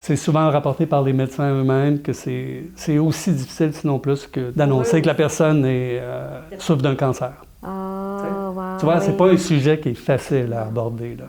C'est souvent rapporté par les médecins eux-mêmes que c'est aussi difficile, sinon plus, que d'annoncer que la personne souffre d'un cancer. Wow, tu vois, c'est pas un sujet qui est facile à aborder, là.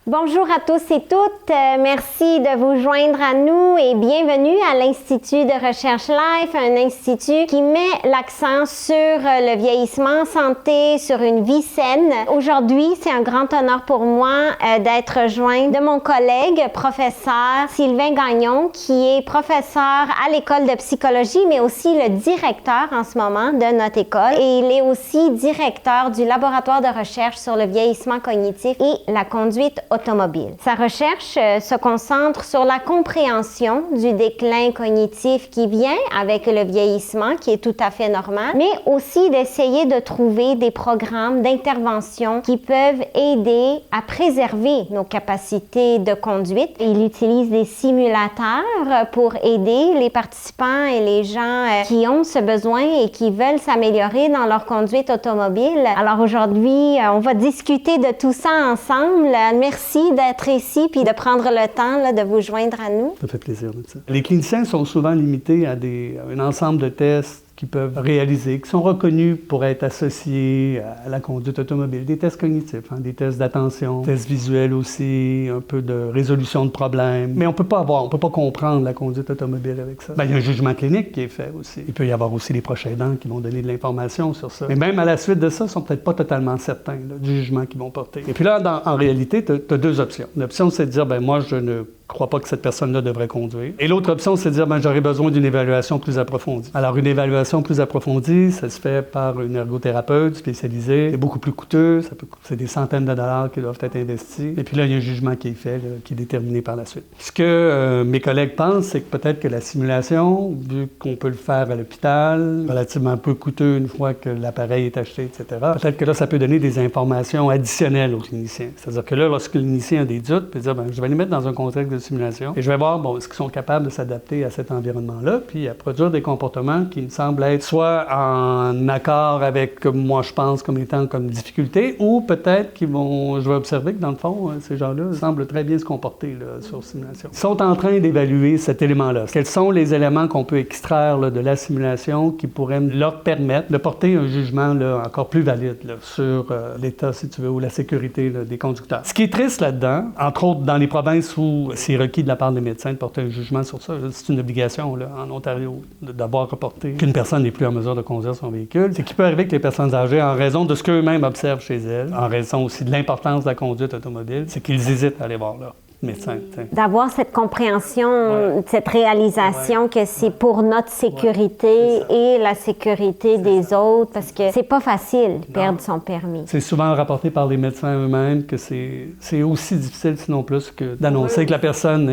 Bonjour à tous et toutes. Merci de vous joindre à nous et bienvenue à l'Institut de recherche Life, un institut qui met l'accent sur le vieillissement en santé, sur une vie saine. Aujourd'hui, c'est un grand honneur pour moi d'être joint de mon collègue, professeur Sylvain Gagnon, qui est professeur à l'École de psychologie, mais aussi le directeur en ce moment de notre école. Et il est aussi directeur du laboratoire de recherche sur le vieillissement cognitif et la conduite automobile. Sa recherche se concentre sur la compréhension du déclin cognitif qui vient avec le vieillissement, qui est tout à fait normal, mais aussi d'essayer de trouver des programmes d'intervention qui peuvent aider à préserver nos capacités de conduite. Il utilise des simulateurs pour aider les participants et les gens qui ont ce besoin et qui veulent s'améliorer dans leur conduite automobile. Alors aujourd'hui, on va discuter de tout ça ensemble. Merci d'être ici puis de prendre le temps là, de vous joindre à nous. Ça fait plaisir. Les cliniciens sont souvent limités à un ensemble de tests qu'ils peuvent réaliser, qui sont reconnus pour être associés à la conduite automobile. Des tests cognitifs, des tests d'attention, des tests visuels aussi, un peu de résolution de problèmes. Mais on peut pas comprendre la conduite automobile avec ça. Il y a un jugement clinique qui est fait aussi. Il peut y avoir aussi les proches aidants qui vont donner de l'information sur ça. Mais même à la suite de ça, ils sont peut-être pas totalement certains du jugement qu'ils vont porter. Et puis là, en réalité, tu as deux options. L'option, c'est de dire, moi, je ne crois pas que cette personne-là devrait conduire. Et l'autre option, c'est de dire, j'aurais besoin d'une évaluation plus approfondie. Alors, une évaluation plus approfondie, ça se fait par une ergothérapeute spécialisée. C'est beaucoup plus coûteux. C'est des centaines de dollars qui doivent être investis. Et puis là, il y a un jugement qui est fait, là, qui est déterminé par la suite. Ce que mes collègues pensent, c'est que peut-être que la simulation, vu qu'on peut le faire à l'hôpital, relativement peu coûteux une fois que l'appareil est acheté, etc., peut-être que là, ça peut donner des informations additionnelles aux cliniciens. C'est-à-dire que là, lorsque le clinicien a des doutes, il peut dire, je vais les mettre dans un contexte de simulation et je vais voir, est-ce qu'ils sont capables de s'adapter à cet environnement-là, puis à produire des comportements qui me semblent être soit en accord avec moi, je pense, comme étant comme difficulté, ou peut-être je vais observer que dans le fond, ces gens-là semblent très bien se comporter là, sur simulation. Ils sont en train d'évaluer cet élément-là. Quels sont les éléments qu'on peut extraire là, de la simulation qui pourraient leur permettre de porter un jugement là, encore plus valide là, sur l'état, si tu veux, ou la sécurité là, des conducteurs. Ce qui est triste là-dedans, entre autres dans les provinces où c'est requis de la part des médecins de porter un jugement sur ça. C'est une obligation là, en Ontario d'avoir reporté qu'une personne n'est plus en mesure de conduire son véhicule. C'est qu'il peut arriver que les personnes âgées, en raison de ce qu'eux-mêmes observent chez elles, en raison aussi de l'importance de la conduite automobile, c'est qu'ils hésitent à aller voir leur médecin. D'avoir cette compréhension, cette réalisation que c'est pour notre sécurité et la sécurité des autres, parce que c'est pas facile de perdre son permis. C'est souvent rapporté par les médecins eux-mêmes que c'est aussi difficile, sinon plus, que d'annoncer que la personne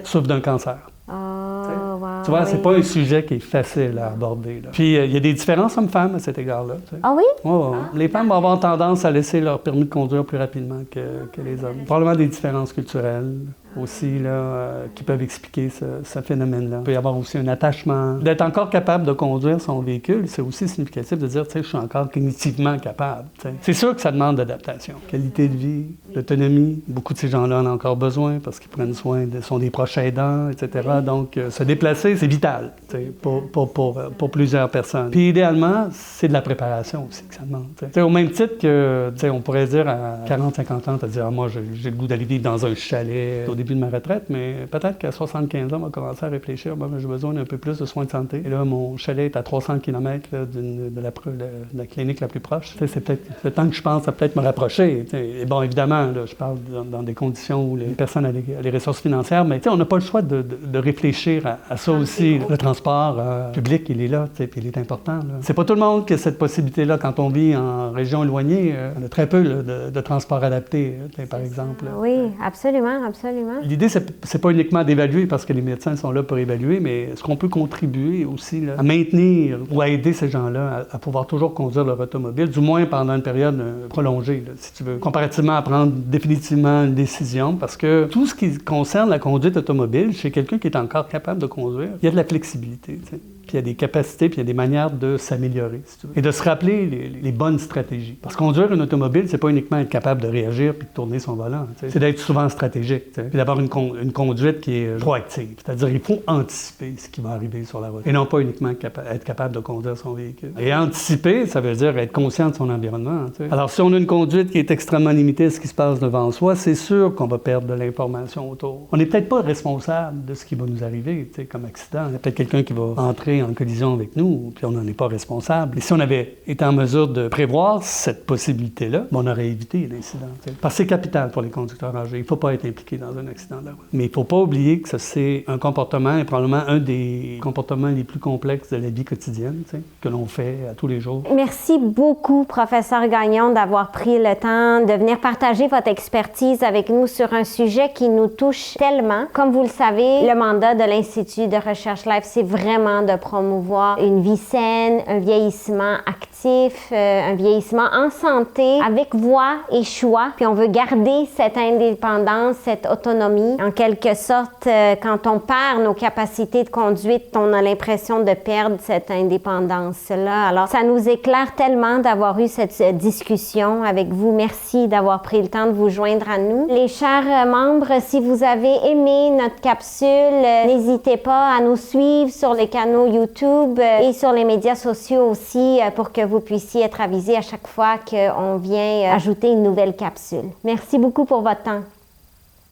souffre d'un cancer. Tu vois, c'est pas un sujet qui est facile à aborder. Là. Puis, il y a des différences hommes-femmes à cet égard-là. Ah oui? Les femmes vont avoir tendance à laisser leur permis de conduire plus rapidement que les hommes. Probablement des différences culturelles aussi, là, qui peuvent expliquer ce phénomène-là. Il peut y avoir aussi un attachement. D'être encore capable de conduire son véhicule, c'est aussi significatif de dire, je suis encore cognitivement capable. C'est sûr que ça demande d'adaptation. Qualité de vie, l'autonomie. Beaucoup de ces gens-là en ont encore besoin parce qu'ils prennent soin, sont des proches aidants, etc. Donc, se déplacer, c'est vital pour plusieurs personnes. Puis, idéalement, c'est de la préparation aussi que ça demande. Au même titre que, on pourrait dire à 40-50 ans, moi, j'ai le goût d'aller vivre dans un chalet au début de ma retraite, mais peut-être qu'à 75 ans, on va commencer à réfléchir, j'ai besoin d'un peu plus de soins de santé. Et là, mon chalet est à 300 km là, de la clinique la plus proche. C'est peut-être le temps que je pense à peut-être me rapprocher. Et bon, évidemment, là, je parle dans des conditions où les personnes ont les ressources financières, mais on n'a pas le choix de réfléchir à ça aussi. Le transport public, il est là, puis il est important. Là. C'est pas tout le monde qui a cette possibilité-là. Quand on vit en région éloignée, on a très peu là, de transport adapté, par exemple. Là. Oui, absolument, absolument. L'idée, c'est pas uniquement d'évaluer parce que les médecins sont là pour évaluer, mais est-ce qu'on peut contribuer aussi là, à maintenir ou à aider ces gens-là à pouvoir toujours conduire leur automobile, du moins pendant une période prolongée, là, si tu veux, comparativement à prendre définitivement une décision, parce que tout ce qui concerne la conduite automobile, chez quelqu'un qui est encore capable de conduire, il y a de la flexibilité. T'sais. puis il y a des capacités, puis il y a des manières de s'améliorer, si tu veux. Et de se rappeler les bonnes stratégies. Parce que conduire une automobile, c'est pas uniquement être capable de réagir puis de tourner son volant. C'est d'être souvent stratégique. Puis d'avoir une conduite qui est proactive. C'est-à-dire qu'il faut anticiper ce qui va arriver sur la route. Et non pas uniquement être capable de conduire son véhicule. Et anticiper, ça veut dire être conscient de son environnement. Alors si on a une conduite qui est extrêmement limitée à ce qui se passe devant soi, c'est sûr qu'on va perdre de l'information autour. On n'est peut-être pas responsable de ce qui va nous arriver, comme accident. Il y a peut-être quelqu'un qui va entrer en collision avec nous, puis on n'en est pas responsable. Et si on avait été en mesure de prévoir cette possibilité-là, on aurait évité l'incident. Parce que c'est capital pour les conducteurs âgés. Il ne faut pas être impliqué dans un accident de la route. Mais il ne faut pas oublier que ça, c'est un comportement, et probablement un des comportements les plus complexes de la vie quotidienne, que l'on fait à tous les jours. Merci beaucoup, professeur Gagnon, d'avoir pris le temps de venir partager votre expertise avec nous sur un sujet qui nous touche tellement. Comme vous le savez, le mandat de l'Institut de recherche Life, c'est vraiment de promouvoir une vie saine, un vieillissement actif, un vieillissement en santé, avec voix et choix. Puis on veut garder cette indépendance, cette autonomie. En quelque sorte, quand on perd nos capacités de conduite, on a l'impression de perdre cette indépendance-là. Alors, ça nous éclaire tellement d'avoir eu cette discussion avec vous. Merci d'avoir pris le temps de vous joindre à nous. Les chers membres, si vous avez aimé notre capsule, n'hésitez pas à nous suivre sur les canaux YouTube et sur les médias sociaux aussi pour que vous puissiez être avisés à chaque fois qu'on vient ajouter une nouvelle capsule. Merci beaucoup pour votre temps.